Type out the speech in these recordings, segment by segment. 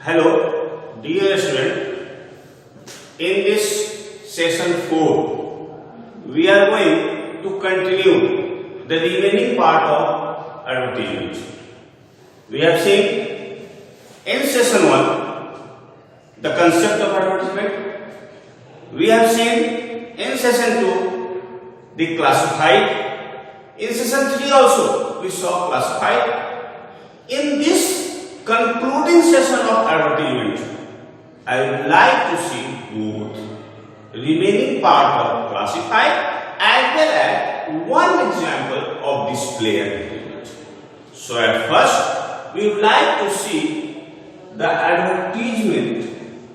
Hello, dear student. In this session 4, we are going to continue the remaining part of advertisement. We have seen in session 1 the concept of advertisement. We have seen in session 2 the classified. In session 3 also we saw classified. In this concluding session of advertisement, I would like to see both remaining part of classified as well as one example of display advertisement. So at first, we would like to see the advertisement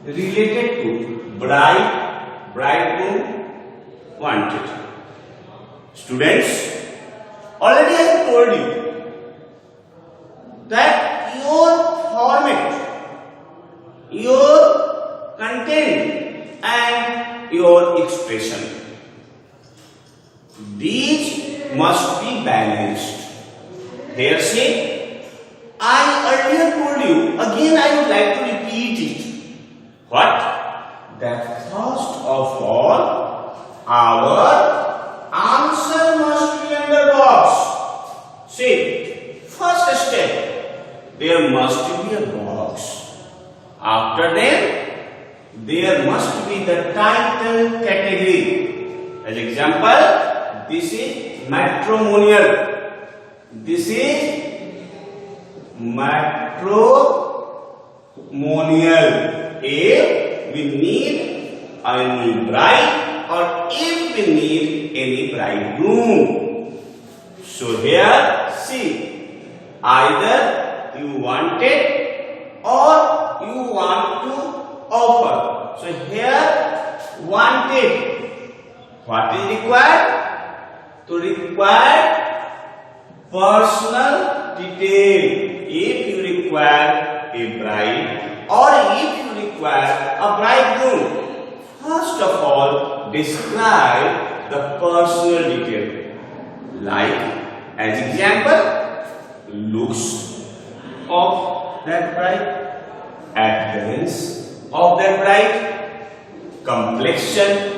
related to bride, bridegroom, wanted. Students, already I have told you that your format, your content and your expression, these must be balanced. Here say, I earlier told you, again I would like to repeat it. What? That first of all, our answer must be under box. See, first step, there must be a box. After that, there must be the title category. As example, this is matrimonial. This is matrimonial. If we need any bride or if we need any bridegroom. So here, see, either you want it or you want to offer. So here, wanted. What is required? To require personal detail. If you require a bride or if you require a bridegroom, first of all, describe the personal detail. Like, as example, looks of that bride, appearance of that bride, complexion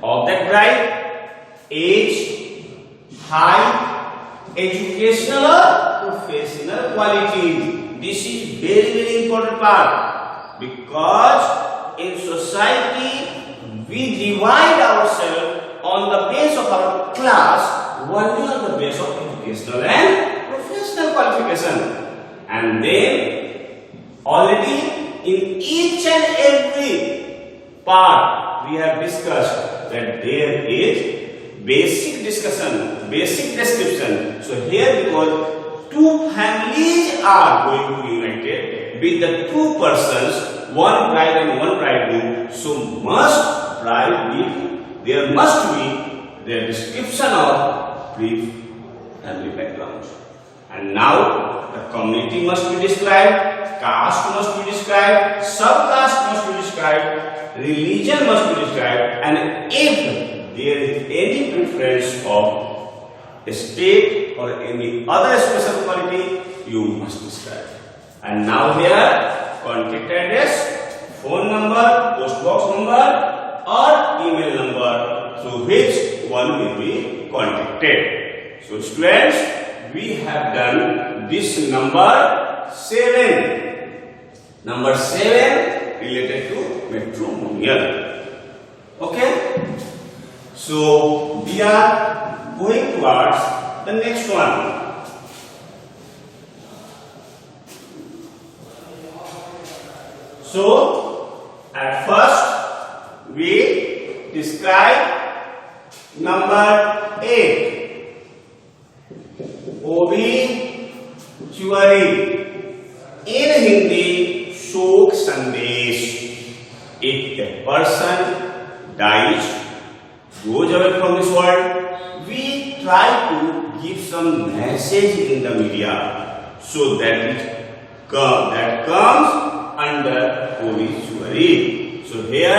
of that bride, age, height, educational or professional qualities. This is very important part, because in society we divide ourselves on the base of our class only on the base of educational and professional qualification. And then already in each and every part we have discussed that there is basic discussion, basic description. So here, because two families are going to be united with the two persons, one bride and one bridegroom, so there must be the description of brief family background. And now the community must be described, caste must be described, subcaste must be described, religion must be described, and if there is any preference of a state or any other special quality, you must describe. And now here, contact address, phone number, post box number, or email number through which one will be contacted. So students, we have done this number 7. Number 7 related to matrimonial. Okay? So we are going towards the next one. So at first we describe number 8. Obituary. In Hindi, शोक संदेश. If a person dies, goes away from this world, we try to give some message in the media so that comes under obituary. So here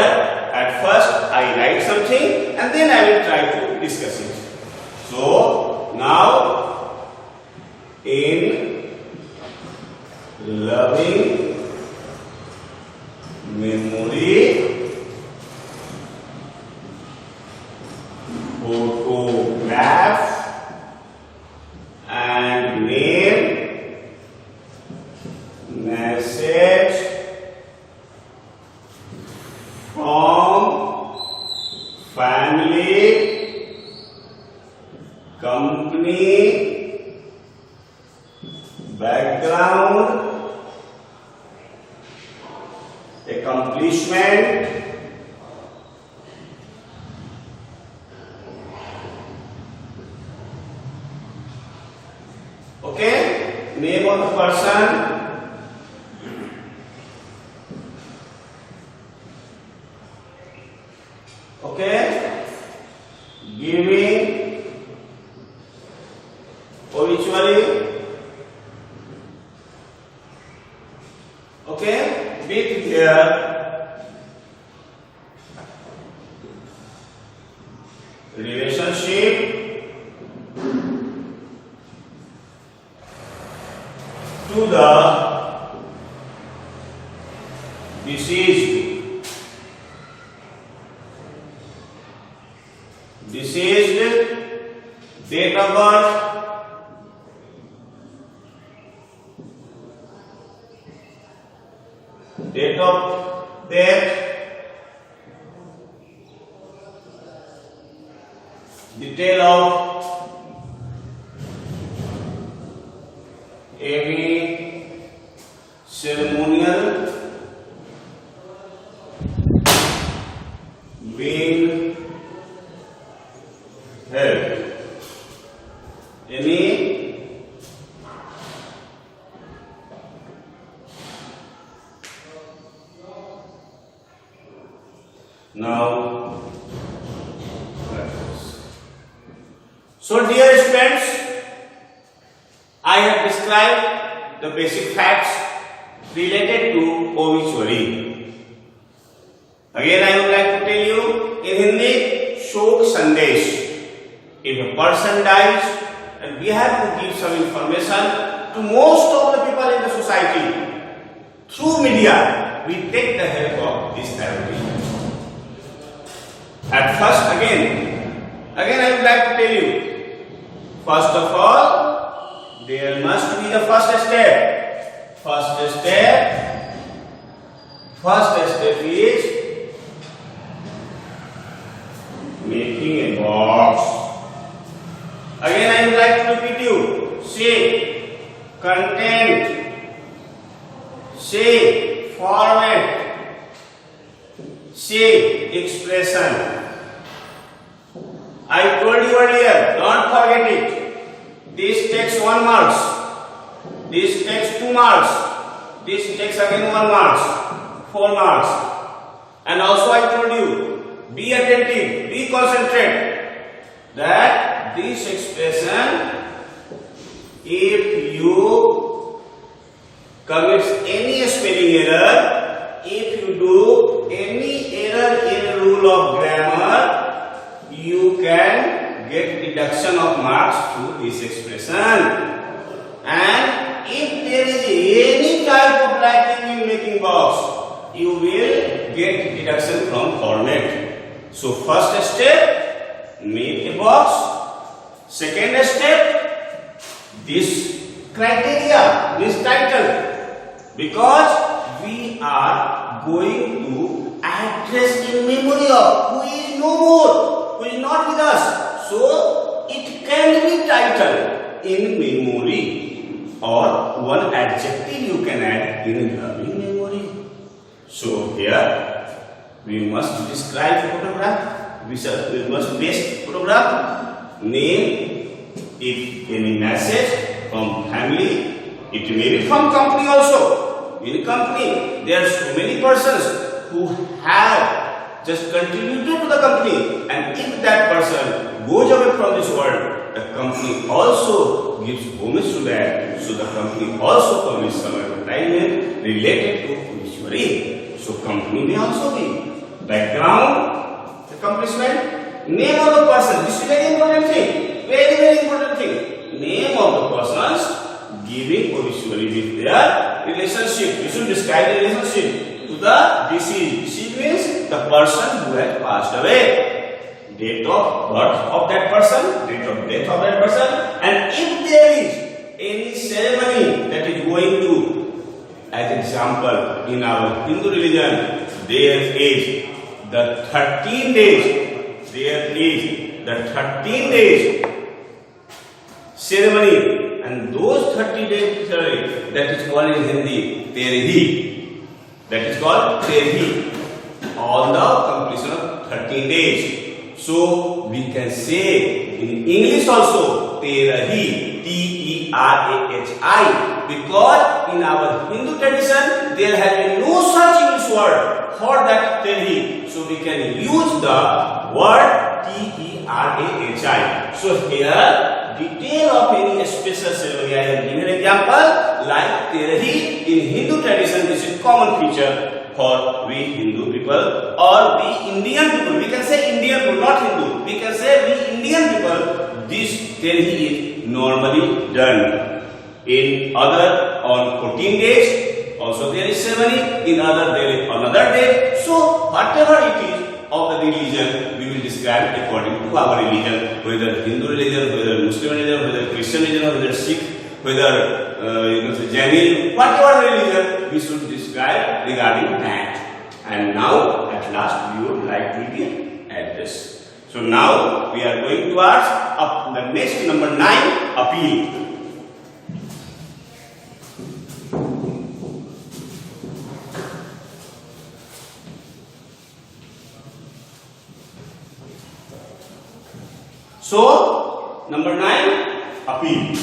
at first I write something and then I will try to discuss it. So now, in loving background, accomplishment, okay, name of the person, okay, giving obituary, okay, with their relationship to the deceased, date of birth, date of death, detail of any ceremonial being held. Any now, so dear students, I have described the basic facts related to obituary. Again, I would like to tell you in Hindi, Shok Sandesh. If a person dies, and we have to give some information to most of the people in the society, through media, we take the help of this therapy. At first, again I would like to tell you, first of all, there must be the first step. First step is making a box. Again, I would like to repeat you. Say content, say format, say expression. I told you earlier, don't forget it. This takes 1 mark. This takes 2 marks. This takes again 1 mark. 4 marks. And also I told you, be attentive, be concentrate. That this expression, if you commit any spelling error, if you do any error in rule of grammar, you can get deduction of marks through this expression. And if there is any type of writing in making box, you will get deduction from format. So first step, make a box. Second step, this criteria, this title, because we are going to address in memory of who is no more, who is not with us. So it can be titled in memory, or one adjective you can add in loving memory. So here we must describe photograph. We must paste photograph, name, if any message from family, it may be from company also. In company, there are so many persons who have just contributed to the company, and if that person goes away from this world, the company also gives homage to that. So the company also publishes some advertisement related to obituary. So company may also be background, accomplishment, name of the person. This is very important thing. Very important thing. Name of the persons giving obituary with their relationship. You should describe the relationship to the deceased. Deceased means the person who has passed away. Date of birth of that person, date of death of that person, and if there is any ceremony that is going to, as example, in our Hindu religion, there is the 13 days. There is the 13 days ceremony, and those 30 days that is called in Hindi Terhi. That is called Terhi. On the completion of 13 days. So we can say in English also Terahi, T-E-R-A-H-I, because in our Hindu tradition there has been no such English word for that Terhi. So we can use the word T-E-R-A-H-I. So here detail of any special ceremony, I have given example like Terhi in Hindu tradition. This is common feature for we Hindu people or we Indian people. We can say Indian people, not Hindu. We can say we Indian people. This Terhi is normally done. In other on 14 days, also there is ceremony. In other there is another day. So whatever it is of the religion, we will describe according to our religion. Whether Hindu religion, whether Muslim religion, whether Christian religion, whether Sikh, whether Jain, whatever religion, we should describe regarding that. And now, at last, we would like to begin at this. So now we are going towards the next number 9, appeal. So number 9, appeal.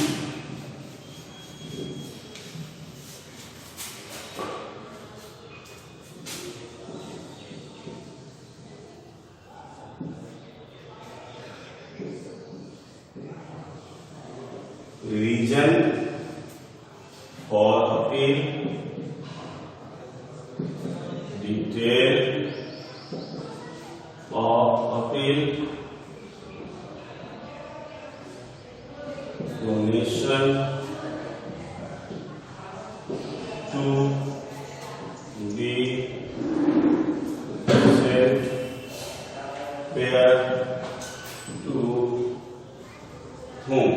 Reason for appeal, detail of appeal, donation to be sent where to whom.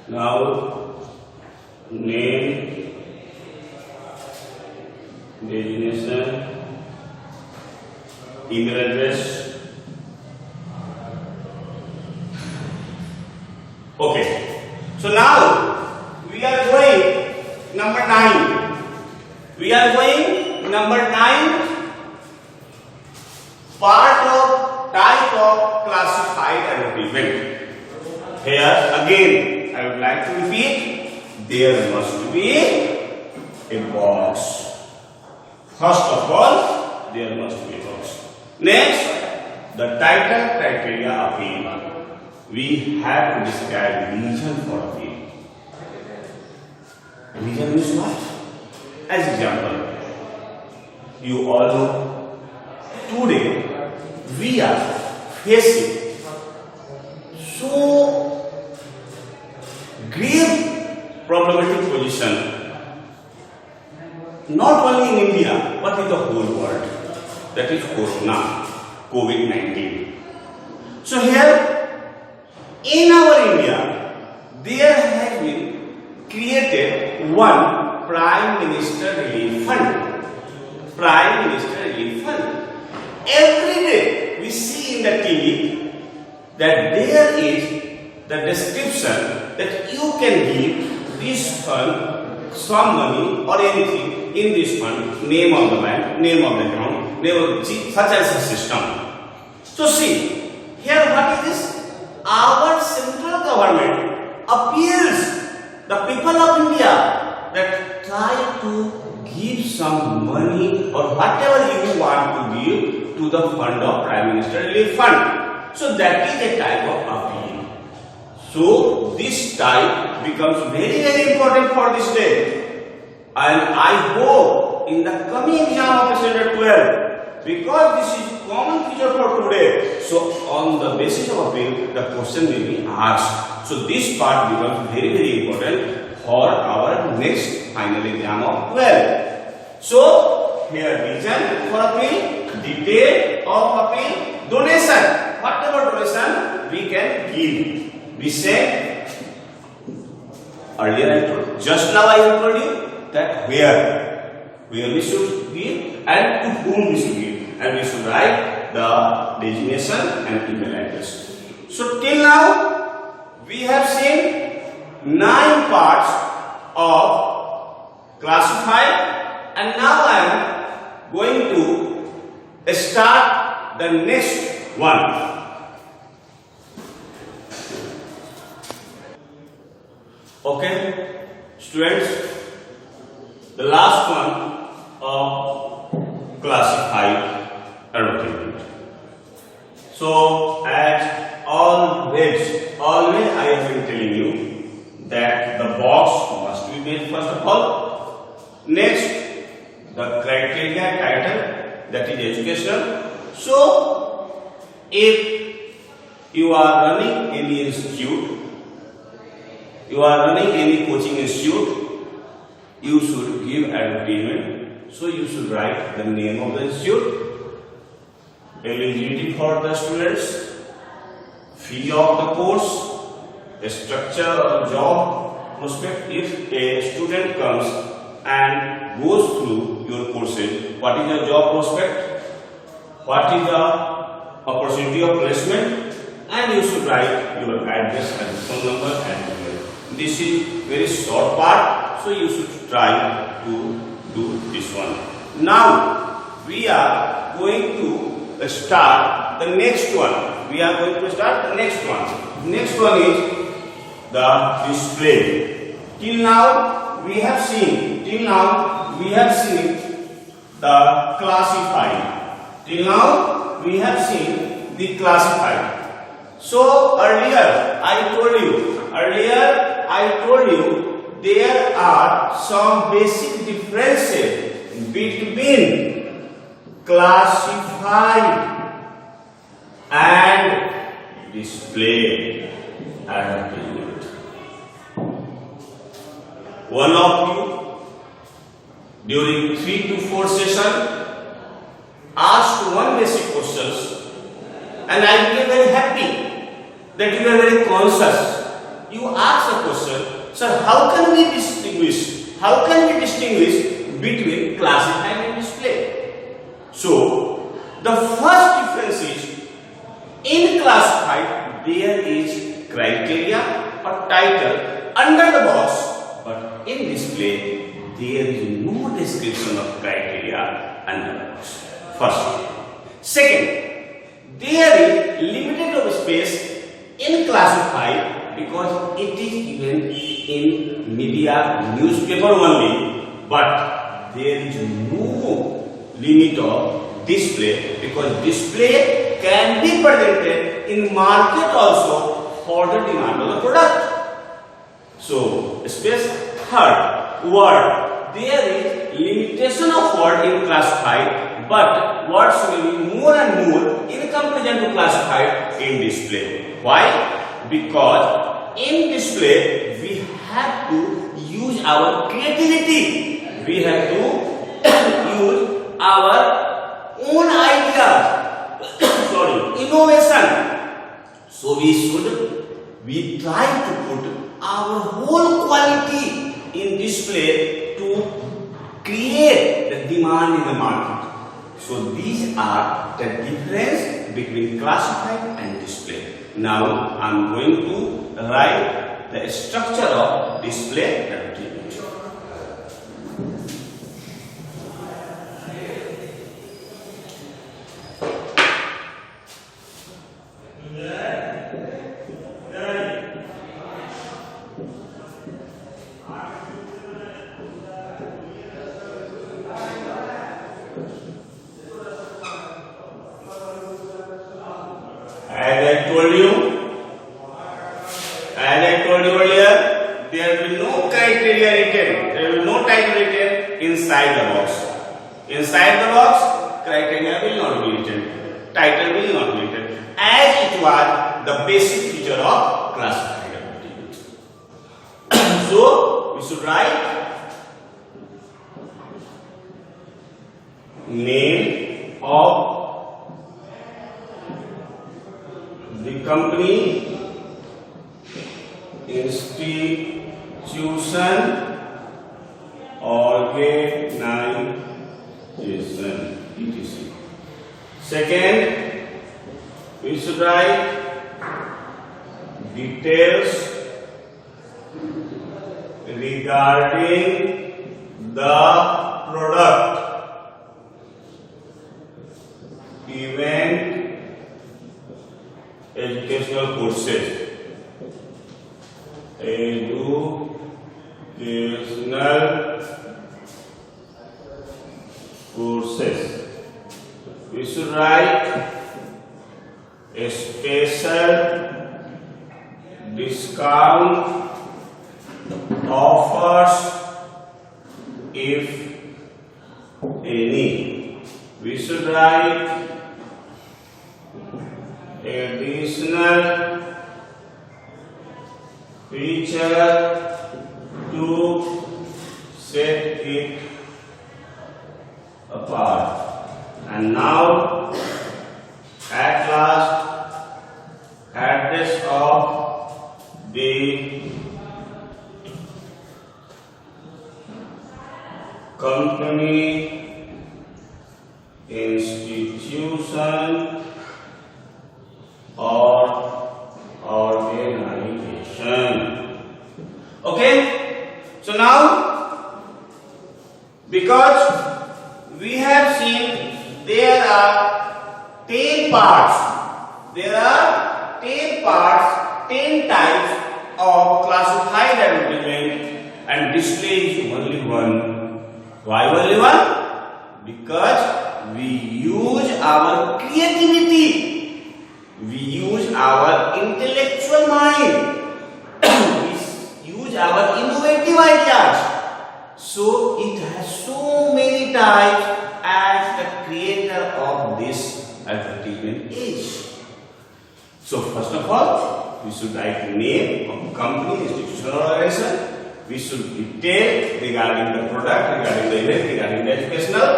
Now, name, designation, email address. Okay. So now we are going number 9. We are going number 9. Part of type of classified advertisement. Here again, I would like to repeat, there must be a box. First of all, there must be a box. Next, the title criteria appeal. We have to describe reason for appeal. Reason is what? As example, you all know, today we are facing so grave problematic position, not only in India but in the whole world, that is Corona, COVID-19. So here in our India there has been created one Prime Minister Relief Fund. Prime Minister Relief Fund. Every day we see in the TV that there is the description that you can give this fund some money or anything in this fund, name of the bank, name of the account, name of such as a system. So see, here what is this? Our central government appeals the people of India that try to give some money or whatever you want to give to the fund of Prime Minister Relief Fund. So that is a type of appeal. So this type becomes very, very important for this day. And I hope in the coming exam of standard 12, because this is common feature for today, so on the basis of appeal, the question will be asked. So this part becomes very, very important for our next final exam of 12. So here reason for appeal, detail of appeal, donation. Whatever donation we can give. We said earlier, I told, just now I have told you that where we should give and to whom we should give, and we should write the designation and email address. So till now we have seen 9 parts of classified, and now I am going to start the next one. Okay, students, the last one of classified advertisement. So, as always I have been telling you that the box must be made first of all. Next, the criteria title, that is education. So, if you are running any institute, you are running any coaching institute, you should give advertisement. So, you should write the name of the institute, eligibility for the students, fee of the course, the structure of the job prospect. If a student comes and goes through your courses, what is the job prospect, what is the opportunity of placement, and you should write your address and phone number and email. This is very short part, so you should try to do this one. Now we are going to start the next one. Next one is the display. Till now we have seen the classified. Till now we have seen the classified. So earlier I told you there are some basic differences between classified and display advertisement. One of you during 3 to 4 sessions asked one basic questions, and I became very happy that you are very conscious. You asked a question, sir, how can we distinguish between classified and display? So the first difference is, in classified there is criteria or title under the box, but in display there is no description of criteria under the box. First. Second, there is limited of space in classified because it is given in media, newspaper only, but there is no limit of display because display can be presented in market also for the demand of the product. So, space. Third, word. There is limitation of word in classified, but words will be more and more in comparison to classified in display. Why? Because in display we have to use our creativity. We have to use our own ideas. Innovation. So we try to put our whole quality in display to create the demand in the market. So these are the difference between classified and display. Now I am going to write the structure of display advertisement. As I told you earlier, there will be no criteria written, there will be no title written inside the box. Inside the box, criteria will not be written, title will not be written, as it was the basic feature of classified advertisement. So, we should write name of the company, institution, organization, etc. Second, we should write details regarding the product, event, educational courses, educational courses. We should write a special discount offers if any. We should write additional feature to set it apart. And now at last, address of the company, institution or organization. Okay, so now because we have seen there are 10 parts, 10 types of classified advertisement, and display is only one. Why only one? Because we use our creativity, we use our intellectual mind, we use our innovative ideas. So it has so many types as the creator of this advertisement is. So first of all, we should write the name of the company, institution or organization. We should detail regarding the product, regarding the event, regarding the educational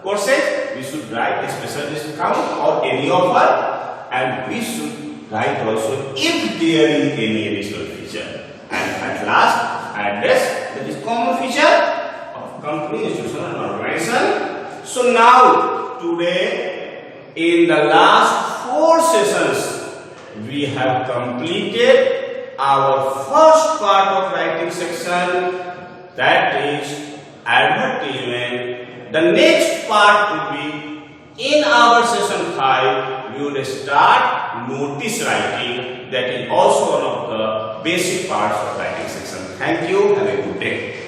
courses. We should write a special discount or any offer, and we should write also if there is any additional feature. And at last, address, that is common feature of company, institution and organization. So now today in the last 4 sessions we have completed our first part of writing section, that is advertisement. The next part will be in our session 5. We will start notice writing, that is also one of the basic parts of writing section. Thank you. Have a good day.